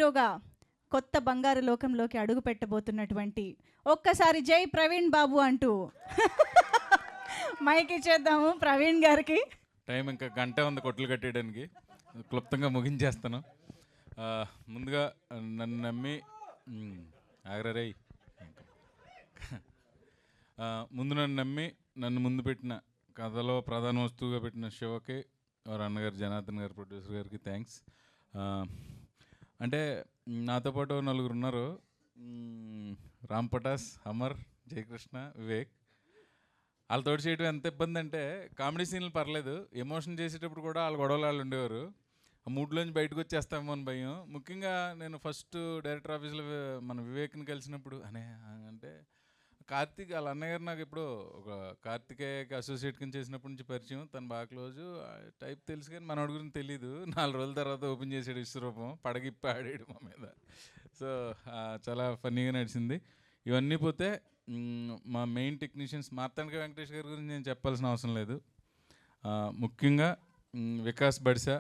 హీరోగా కొత్త బంగారు లోకంలోకి అడుగు పెట్టబోతున్నటువంటి ఒక్కసారి జై ప్రవీణ్ బాబు అంటూ మైక్ ఇచ్చేద్దాము ప్రవీణ్ గారికి. టైం ఇంకా గంట ఉంది కొట్లు కట్టేయడానికి, క్లుప్తంగా ముగించేస్తాను. ముందుగా నన్ను నమ్మి ఆగ్రరై ముందు నన్ను నమ్మి నన్ను ముందు పెట్టిన కథలో ప్రధాన వస్తువుగా పెట్టిన శివకి, వారు అన్నగారు జనార్దన్ గారు, ప్రొడ్యూసర్ గారికి థ్యాంక్స్. అంటే నాతో పాటు నలుగురు ఉన్నారు, రామ్ పటాస్, అమర్, జయకృష్ణ, వివేక్. వాళ్ళతో చేయడం ఎంత ఇబ్బంది అంటే, కామెడీ సీన్లు పర్లేదు, ఎమోషన్ చేసేటప్పుడు కూడా వాళ్ళ గొడవలు వాళ్ళు ఉండేవారు. ఆ మూడ్లోంచి బయటకు వచ్చేస్తామో అని భయం. ముఖ్యంగా నేను ఫస్ట్ డైరెక్టర్ ఆఫీస్లో మన వివేక్ని కలిసినప్పుడు అంటే కార్తీక్ వాళ్ళ అన్నగారు నాకు ఎప్పుడో ఒక కార్తికేయకి అసోసియేట్ కింద చేసినప్పటి నుంచి పరిచయం, తను బాగా క్లోజు టైప్ తెలుసు కానీ మనోడి గురించి తెలీదు. 4 రోజుల తర్వాత ఓపెన్ చేసాడు విశ్వరూపం, పడగిప్పి ఆడాడు మా మీద. సో చాలా ఫన్నీగా నడిచింది. ఇవన్నీ పోతే మా మెయిన్ టెక్నీషియన్స్ మార్తాండ వెంకటేష్ గారి గురించి నేను చెప్పాల్సిన అవసరం లేదు. ముఖ్యంగా Vikas Badisa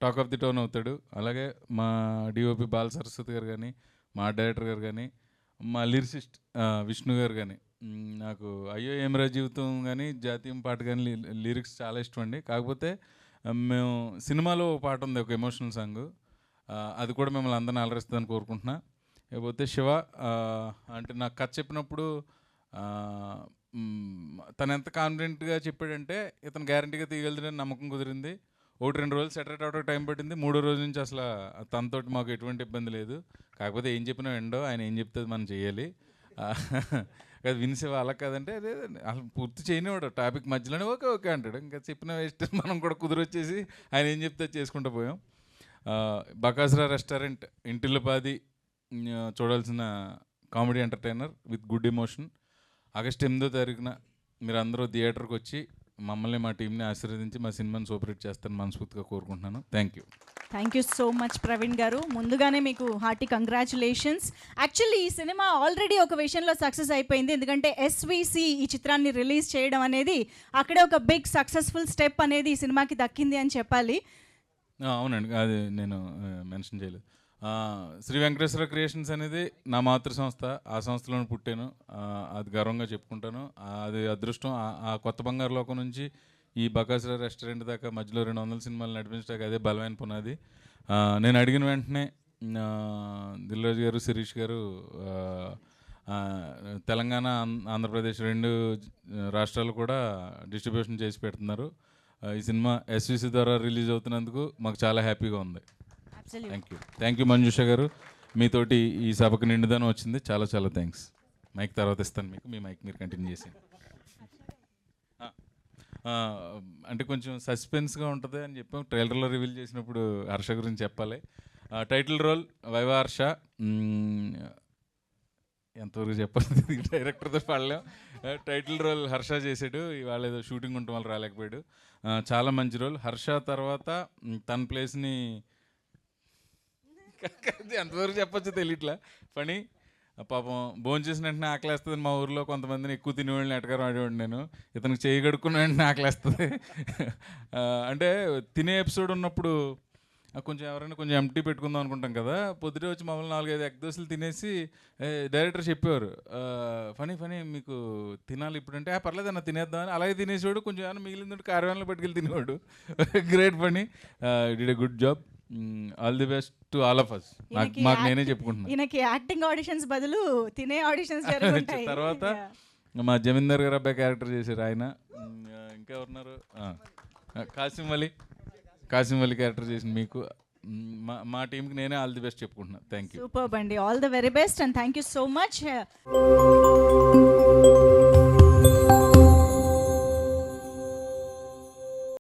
talk of the town అవుతాడు. అలాగే మా డిఓపి బాల సరస్వతి గారు కానీ, మా డైరెక్టర్ గారు కానీ, మా లిరిసిస్ట్ విష్ణు గారు కానీ, నాకు అయ్యో ఏమరా జీవితం కానీ, జాతీయం పాట కానీ లిరిక్స్ చాలా ఇష్టం అండి. కాకపోతే మేము సినిమాలో పాట ఉంది, ఒక ఎమోషనల్ సాంగ్, అది కూడా మిమ్మల్ని అందరిని అలరిస్తుందని కోరుకుంటున్నా. లేకపోతే శివ అంటే నాకు కథ చెప్పినప్పుడు తను ఎంత కాన్ఫిడెంట్గా చెప్పాడంటే ఇతను గ్యారంటీగా తీయగలుగుతాడని నమ్మకం కుదిరింది. 1-2 రోజులు సెటరేట్ అవడానికి టైం పట్టింది. 3వ రోజు నుంచి అసలు తనతోటి మాకు ఎటువంటి ఇబ్బంది లేదు. కాకపోతే ఏం చెప్పినా ఎండో, ఆయన ఏం చెప్తే మనం చేయాలి. అది వినిసేవా అలా కాదంటే అదే అసలు పూర్తి చేయనివాడు, టాపిక్ మధ్యలోనే ఓకే ఓకే అంటాడు. ఇంకా చెప్పిన వేస్ట్, మనం కూడా కుదిరొచ్చేసి ఆయన ఏం చెప్తే చేసుకుంటూ పోయాం. బకాసురా రెస్టారెంట్ ఇంటిల్లిపాది చూడాల్సిన comedy entertainer with good emotion. August 8వ తారీఖున మీరు అందరూ థియేటర్కి వచ్చి మమ్మల్ని, మా టీంని ఆశీర్వదించి మా సినిమాని సూపర్ హిట్ చేస్తారని మనస్ఫూర్తిగా కోరుకుంటున్నాను. Thank you so much Praveen గారు. ముందుగానే మీకు హార్టీ కంగ్రాచులేషన్స్. యాక్చువల్లీ ఈ సినిమా ఆల్రెడీ ఒక విషయంలో సక్సెస్ అయిపోయింది. ఎందుకంటే ఎస్విసి ఈ చిత్రాన్ని రిలీజ్ చేయడం అనేది అక్కడే ఒక బిగ్ సక్సెస్ఫుల్ స్టెప్ అనేది ఈ సినిమాకి దక్కింది అని చెప్పాలి. అవునండి, అది నేను మెన్షన్ చేయలేదు. శ్రీ వెంకటేశ్వర క్రియేషన్స్ అనేది నా మాతృ సంస్థ, ఆ సంస్థలోనే పుట్టాను, అది గర్వంగా చెప్పుకుంటాను. అది అదృష్టం. ఆ కొత్త బంగారు లోకం నుంచి ఈ బకాసురా రెస్టారెంట్ దాకా మధ్యలో 200 సినిమాలు నడిపించడానికి అదే బలమైన పునాది. నేను అడిగిన వెంటనే దిల్రాజు గారు, శిరీష్ గారు తెలంగాణ, ఆంధ్రప్రదేశ్ 2 రాష్ట్రాలు కూడా డిస్ట్రిబ్యూషన్ చేసి పెడుతున్నారు. ఈ సినిమా ఎస్విసి ద్వారా రిలీజ్ అవుతున్నందుకు మాకు చాలా హ్యాపీగా ఉంది. థ్యాంక్ యూ మంజుష గారు, మీతోటి ఈ సభకు నిండుదనం వచ్చింది. చాలా చాలా థ్యాంక్స్. మైక్ తర్వాత ఇస్తాను మీకు, మీ మైక్ మీరు కంటిన్యూ చేసి. అంటే కొంచెం సస్పెన్స్గా ఉంటుంది అని చెప్పాం, ట్రైలర్లో రివీల్ చేసినప్పుడు హర్ష గురించి చెప్పాలి. Title role Viva Harsha. ఎంతవరకు చెప్పాలి, డైరెక్టర్తో పడలేం. టైటిల్ రోల్ హర్ష చేసాడు, ఇవాళ ఏదో షూటింగ్ ఉండటం వల్ల రాలేకపోయాడు. చాలా మంచి రోల్. హర్ష తర్వాత తన ప్లేస్ని ఎంతవరకు చెప్పచ్చు తెలియట్లా. పని పాపం భోజనం చేసిన వెంటనే ఆకలేస్తుంది. మా ఊర్లో కొంతమందిని ఎక్కువ తినేవాళ్ళని ఎటకారం ఆడేవాడు నేను. ఇతనికి చేయి కడుక్కున్న వెంటనే ఆకలేస్తుంది. అంటే తినే ఎపిసోడ్ ఉన్నప్పుడు కొంచెం ఎవరైనా కొంచెం ఎంటీ పెట్టుకుందాం అనుకుంటాం కదా, పొద్దుటే వచ్చి మమ్మల్ని 4-5 ఎగ్ దోశలు తినేసి డైరెక్టర్ చెప్పేవారు, ఫనీ మీకు తినాలి ఇప్పుడంటే పర్లేదు అన్న తినేద్దామని. అలాగే తినేసేవాడు. కొంచెం ఏమైనా మిగిలిందంటే కార్యాలయంలో పట్టుకెళ్ళి తినేవాడు. Great funny, did a good job. All the best to all of us. మాకు నేనే చెప్పుకుంటున్నాను. ఈయనకి యాక్టింగ్ ఆడిషన్స్ బదులు తినే ఆడిషన్స్ జరుగుతాయి. తర్వాత మా జమీందార్ గారు అబ్బాయి క్యారెక్టర్ చేశారు ఆయన. ఇంకా ఉన్నారు, కాసిం అలీ క్యారెక్టర్ చేసిన మీకు, మా టీంకి నేనే ఆల్ ది బెస్ట్ చెప్పుకుంటున్నాను. Thank you. సూపర్ అండి, all the very best and thank you so much.